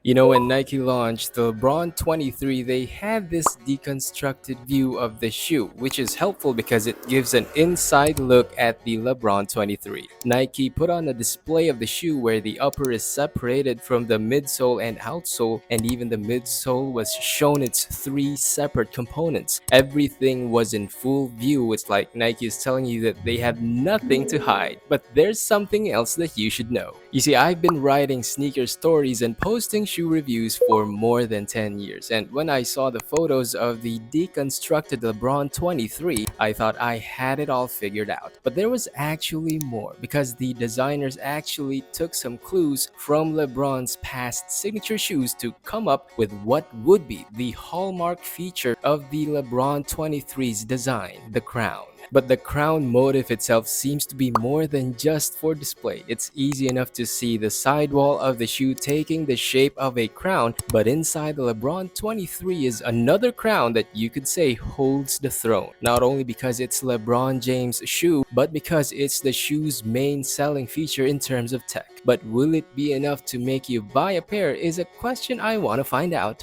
You know, when Nike launched the LeBron 23, they had this deconstructed view of the shoe, which is helpful because it gives an inside look at the LeBron 23. Nike put on a display of the shoe where the upper is separated from the midsole and outsole, and even the midsole was shown its three separate components. Everything was in full view. It's like Nike is telling you that they have nothing to hide, but there's something else that you should know. You see, I've been writing sneaker stories and posting shoe reviews for more than 10 years, and when I saw the photos of the deconstructed LeBron 23, I thought I had it all figured out. But there was actually more, because the designers actually took some clues from LeBron's past signature shoes to come up with what would be the hallmark feature of the LeBron 23's design, the crown. But the crown motif itself seems to be more than just for display. It's easy enough to see the sidewall of the shoe taking the shape of a crown, but inside the LeBron 23 is another crown that you could say holds the throne. Not only because it's LeBron James' shoe, but because it's the shoe's main selling feature in terms of tech. But will it be enough to make you buy a pair is a question I want to find out.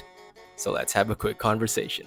So let's have a quick conversation.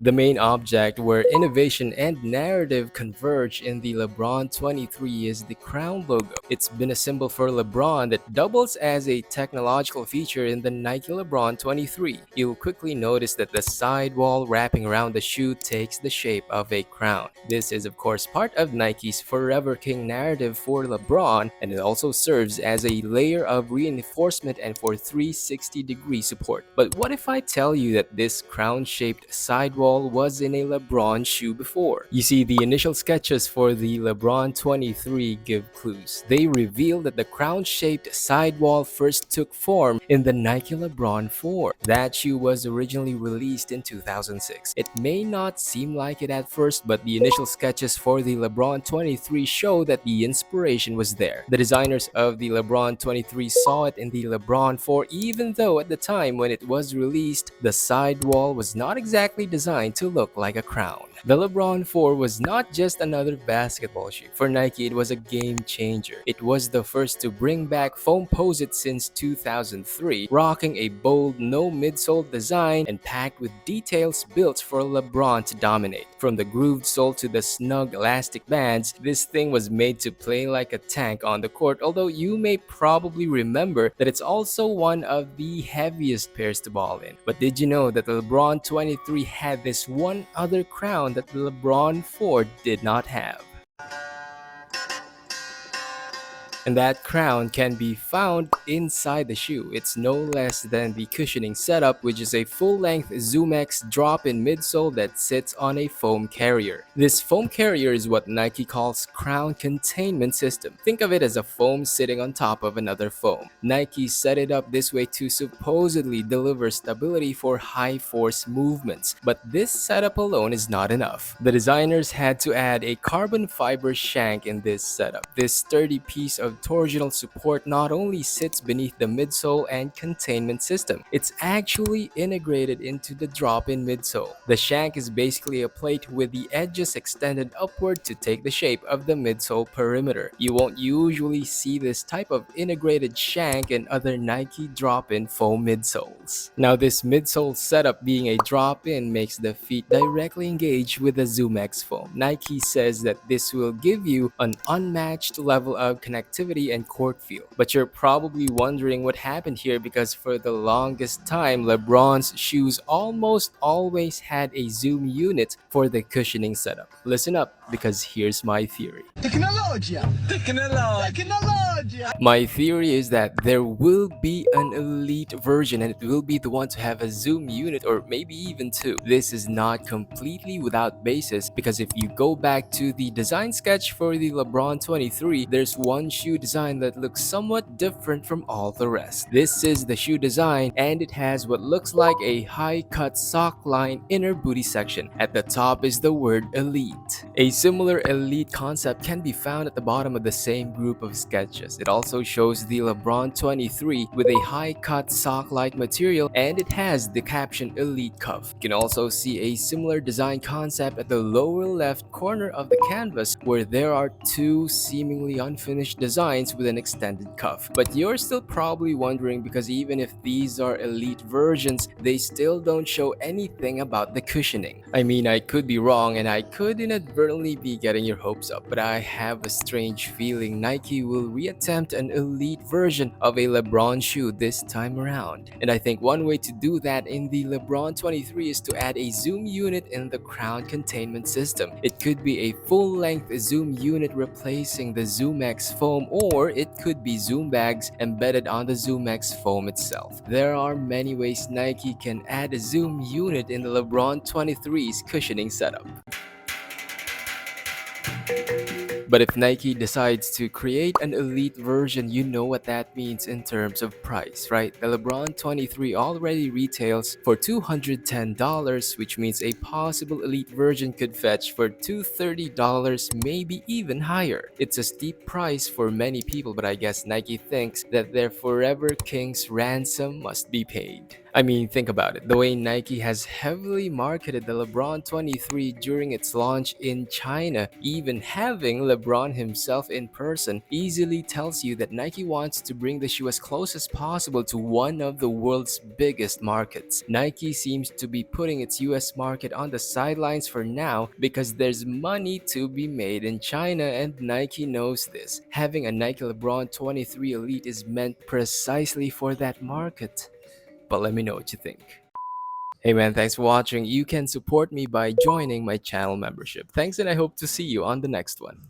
The main object where innovation and narrative converge in the LeBron 23 is the crown logo. It's been a symbol for LeBron that doubles as a technological feature in the Nike LeBron 23. You'll quickly notice that the sidewall wrapping around the shoe takes the shape of a crown. This is of course part of Nike's Forever King narrative for LeBron, and it also serves as a layer of reinforcement and for 360-degree support. But what if I tell you that this crown-shaped sidewall was in a LeBron shoe before? You see, the initial sketches for the LeBron 23 give clues. They reveal that the crown-shaped sidewall first took form in the Nike LeBron 4. That shoe was originally released in 2006. It may not seem like it at first, but the initial sketches for the LeBron 23 show that the inspiration was there. The designers of the LeBron 23 saw it in the LeBron 4, even though at the time when it was released, the sidewall was not exactly designed to look like a crown. The LeBron 4 was not just another basketball shoe. For Nike, it was a game changer. It was the first to bring back foam posite since 2003, rocking a bold no midsole design and packed with details built for LeBron to dominate. From the grooved sole to the snug elastic bands, this thing was made to play like a tank on the court, although you may probably remember that it's also one of the heaviest pairs to ball in. But did you know that the LeBron 23 had this one other crown that the LeBron 4 did not have? And that crown can be found inside the shoe. It's no less than the cushioning setup, which is a full-length ZoomX drop-in midsole that sits on a foam carrier. This foam carrier is what Nike calls crown containment system. Think of it as a foam sitting on top of another foam. Nike set it up this way to supposedly deliver stability for high-force movements, but this setup alone is not enough. The designers had to add a carbon fiber shank in this setup. This sturdy piece of torsional support not only sits beneath the midsole and containment system, it's actually integrated into the drop-in midsole. The shank is basically a plate with the edges extended upward to take the shape of the midsole perimeter. You won't usually see this type of integrated shank in other Nike drop-in foam midsoles. Now, this midsole setup being a drop-in makes the feet directly engage with the ZoomX foam. Nike says that this will give you an unmatched level of connectivity and court feel. But you're probably wondering what happened here, because for the longest time, LeBron's shoes almost always had a zoom unit for the cushioning setup. Listen up, because here's my theory. My theory is that there will be an elite version, and it will be the one to have a zoom unit, or maybe even two. This is not completely without basis, because if you go back to the design sketch for the LeBron 23, there's one shoe shoe design that looks somewhat different from all the rest. This is the shoe design, and it has what looks like a high-cut sock line inner booty section. At the top is the word elite. A similar elite concept can be found at the bottom of the same group of sketches. It also shows the LeBron 23 with a high-cut sock-like material, and it has the caption elite cuff. You can also see a similar design concept at the lower left corner of the canvas, where there are two seemingly unfinished designs with an extended cuff. But you're still probably wondering, because even if these are elite versions, they still don't show anything about the cushioning. I mean, I could be wrong and I could inadvertently be getting your hopes up, but I have a strange feeling Nike will reattempt an elite version of a LeBron shoe this time around. And I think one way to do that in the LeBron 23 is to add a zoom unit in the crown containment system. It could be a full-length zoom unit replacing the ZoomX foam, or it could be zoom bags embedded on the ZoomX foam itself. There are many ways Nike can add a zoom unit in the LeBron 23's cushioning setup. But if Nike decides to create an elite version, you know what that means in terms of price, right? The LeBron 23 already retails for $210, which means a possible elite version could fetch for $230, maybe even higher. It's a steep price for many people, but I guess Nike thinks that their Forever King's ransom must be paid. I mean, think about it. The way Nike has heavily marketed the LeBron 23 during its launch in China, even having LeBron himself in person, easily tells you that Nike wants to bring the shoe as close as possible to one of the world's biggest markets. Nike seems to be putting its US market on the sidelines for now because there's money to be made in China, and Nike knows this. Having a Nike LeBron 23 Elite is meant precisely for that market. But let me know what you think. Hey man, thanks for watching. You can support me by joining my channel membership. Thanks, and I hope to see you on the next one.